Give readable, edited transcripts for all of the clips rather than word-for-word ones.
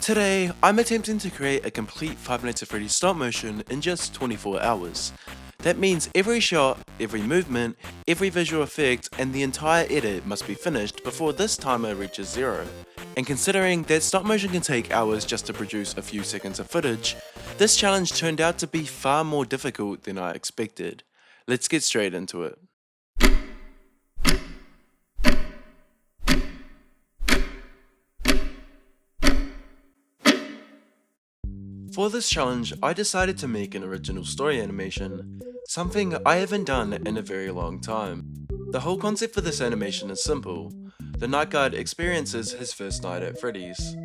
Today, I'm attempting to create a complete Five Nights at Freddy's stop motion in just 24 hours. That means every shot, every movement, every visual effect, and the entire edit must be finished before this timer reaches 0. And considering that stop motion can take hours just to produce a few seconds of footage, this challenge turned out to be far more difficult than I expected. Let's get straight into it. For this challenge, I decided to make an original story animation, something I haven't done in a very long time. The whole concept for this animation is simple. The night guard experiences his first night at Freddy's.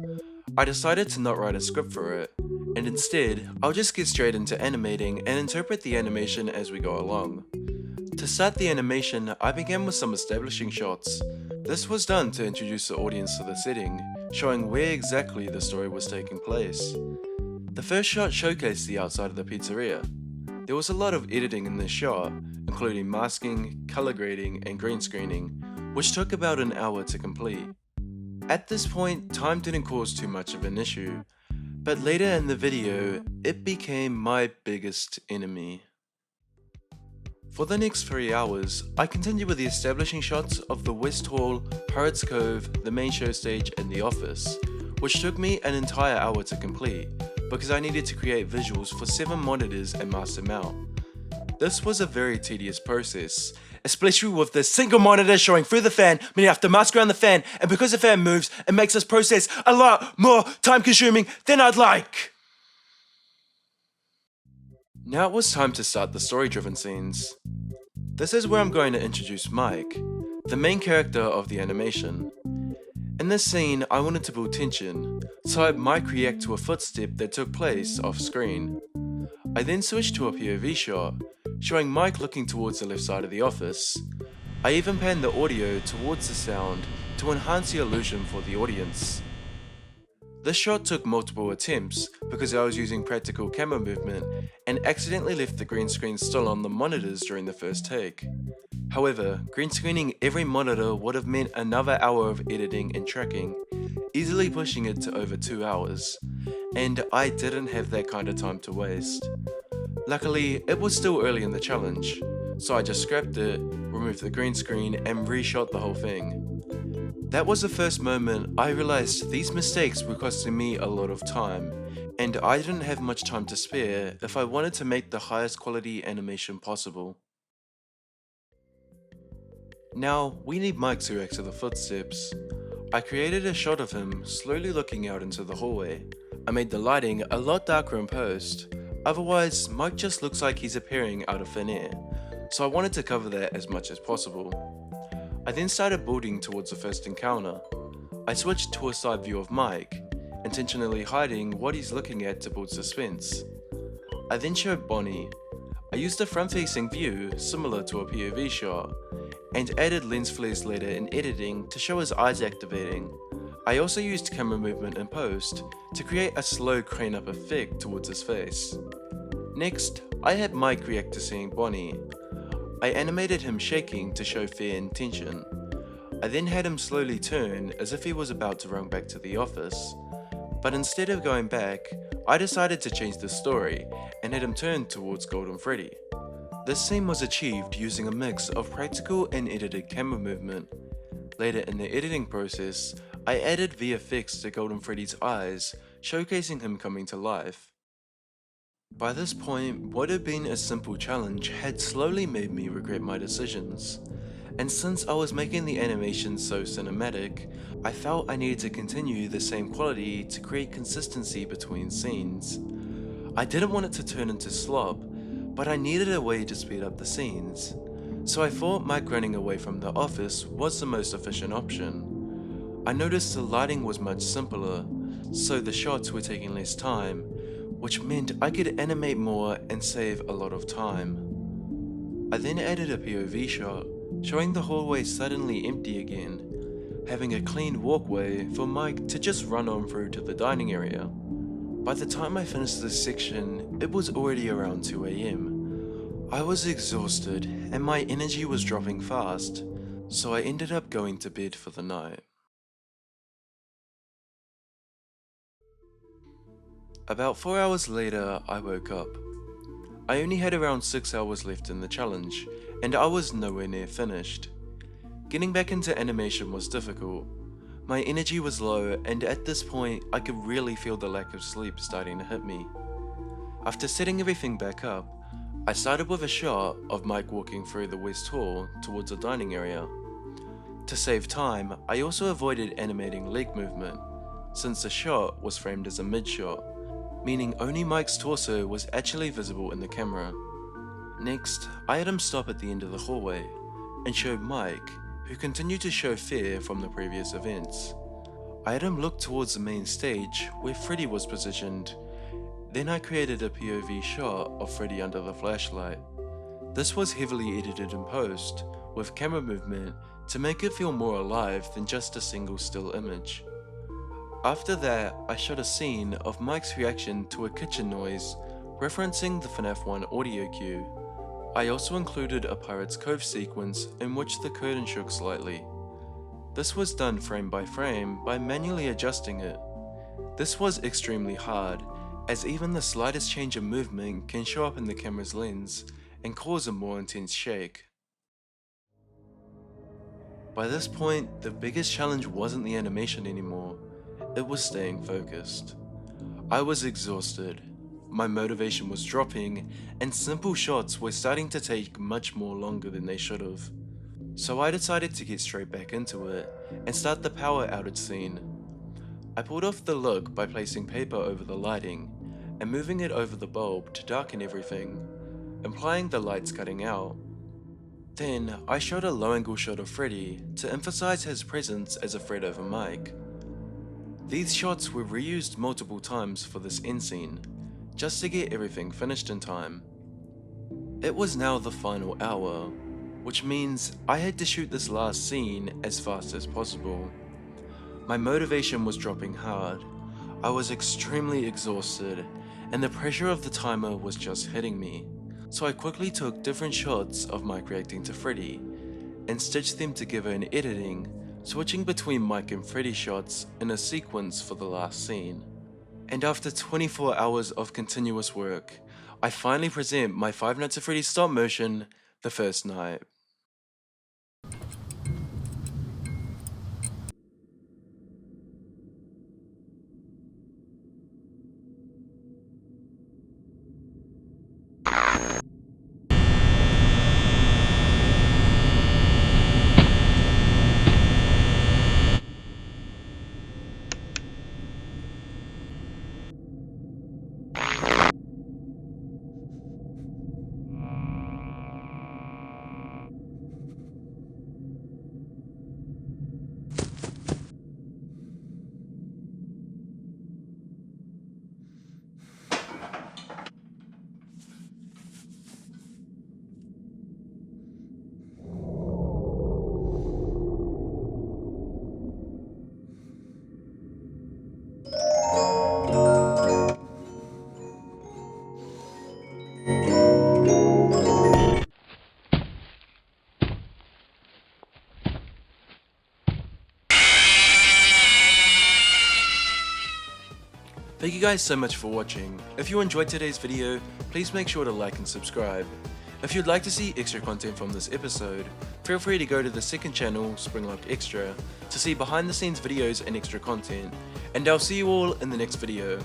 I decided to not write a script for it, and instead, I'll just get straight into animating and interpret the animation as we go along. To start the animation, I began with some establishing shots. This was done to introduce the audience to the setting, showing where exactly the story was taking place. The first shot showcased the outside of the pizzeria. There was a lot of editing in this shot, including masking, color grading, and green screening, which took about an hour to complete. At this point, time didn't cause too much of an issue, but later in the video, it became my biggest enemy. For the next 3 hours, I continued with the establishing shots of the West Hall, Pirates Cove, the main show stage, and the office, which took me an entire hour to complete, because I needed to create visuals for 7 monitors and mask them out. This was a very tedious process, especially with the single monitor showing through the fan, meaning I have to mask around the fan, and because the fan moves, it makes this process a lot more time consuming than I'd like. Now it was time to start the story driven scenes. This is where I'm going to introduce Mike, the main character of the animation. In this scene, I wanted to build tension, so I had Mike react to a footstep that took place off screen. I then switched to a POV shot, showing Mike looking towards the left side of the office. I even panned the audio towards the sound to enhance the illusion for the audience. This shot took multiple attempts because I was using practical camera movement and accidentally left the green screen still on the monitors during the first take. However, green screening every monitor would have meant another hour of editing and tracking, easily pushing it to over 2 hours, and I didn't have that kind of time to waste. Luckily, it was still early in the challenge, so I just scrapped it, removed the green screen, and reshot the whole thing. That was the first moment I realized these mistakes were costing me a lot of time, and I didn't have much time to spare if I wanted to make the highest quality animation possible. Now, we need Mike to react to the footsteps. I created a shot of him slowly looking out into the hallway. I made the lighting a lot darker in post, otherwise Mike just looks like he's appearing out of thin air, so I wanted to cover that as much as possible. I then started building towards the first encounter. I switched to a side view of Mike, intentionally hiding what he's looking at to build suspense. I then showed Bonnie. I used a front-facing view similar to a POV shot, and added lens flares later in editing to show his eyes activating. I also used camera movement in post to create a slow crane up effect towards his face. Next, I had Mike react to seeing Bonnie. I animated him shaking to show fear and tension. I then had him slowly turn as if he was about to run back to the office. But instead of going back, I decided to change the story and had him turn towards Golden Freddy. This scene was achieved using a mix of practical and edited camera movement. Later in the editing process, I added VFX to Golden Freddy's eyes, showcasing him coming to life. By this point, what had been a simple challenge had slowly made me regret my decisions. And since I was making the animation so cinematic, I felt I needed to continue the same quality to create consistency between scenes. I didn't want it to turn into slop, but I needed a way to speed up the scenes. So I thought Mike running away from the office was the most efficient option. I noticed the lighting was much simpler, so the shots were taking less time, which meant I could animate more and save a lot of time. I then added a POV shot, showing the hallway suddenly empty again, having a clean walkway for Mike to just run on through to the dining area. By the time I finished this section, it was already around 2 AM. I was exhausted and my energy was dropping fast, so I ended up going to bed for the night. About 4 hours later, I woke up. I only had around 6 hours left in the challenge, and I was nowhere near finished. Getting back into animation was difficult. My energy was low, and at this point, I could really feel the lack of sleep starting to hit me. After setting everything back up, I started with a shot of Mike walking through the West Hall towards a dining area. To save time, I also avoided animating leg movement, since the shot was framed as a mid-shot, meaning only Mike's torso was actually visible in the camera. Next, I had him stop at the end of the hallway, and showed Mike, who continued to show fear from the previous events. I had him look towards the main stage where Freddy was positioned. Then I created a POV shot of Freddy under the flashlight. This was heavily edited in post, with camera movement to make it feel more alive than just a single still image. After that, I shot a scene of Mike's reaction to a kitchen noise, referencing the FNAF 1 audio cue. I also included a Pirate's Cove sequence in which the curtain shook slightly. This was done frame by frame by manually adjusting it. This was extremely hard, as even the slightest change in movement can show up in the camera's lens and cause a more intense shake. By this point, the biggest challenge wasn't the animation anymore, it was staying focused. I was exhausted, my motivation was dropping, and simple shots were starting to take much more longer than they should have. So I decided to get straight back into it and start the power outage scene. I pulled off the look by placing paper over the lighting and moving it over the bulb to darken everything, implying the lights cutting out. Then I shot a low angle shot of Freddy to emphasize his presence as a threat over Mike. These shots were reused multiple times for this end scene, just to get everything finished in time. It was now the final hour, which means I had to shoot this last scene as fast as possible. My motivation was dropping hard, I was extremely exhausted, and the pressure of the timer was just hitting me, so I quickly took different shots of Mike reacting to Freddy, and stitched them together in editing, switching between Mike and Freddy shots in a sequence for the last scene. And after 24 hours of continuous work, I finally present my Five Nights at Freddy's stop motion the first night. Thank you guys so much for watching. If you enjoyed today's video, please make sure to like and subscribe. If you'd like to see extra content from this episode, feel free to go to the second channel, Springlocked Extra, to see behind the scenes videos and extra content, and I'll see you all in the next video.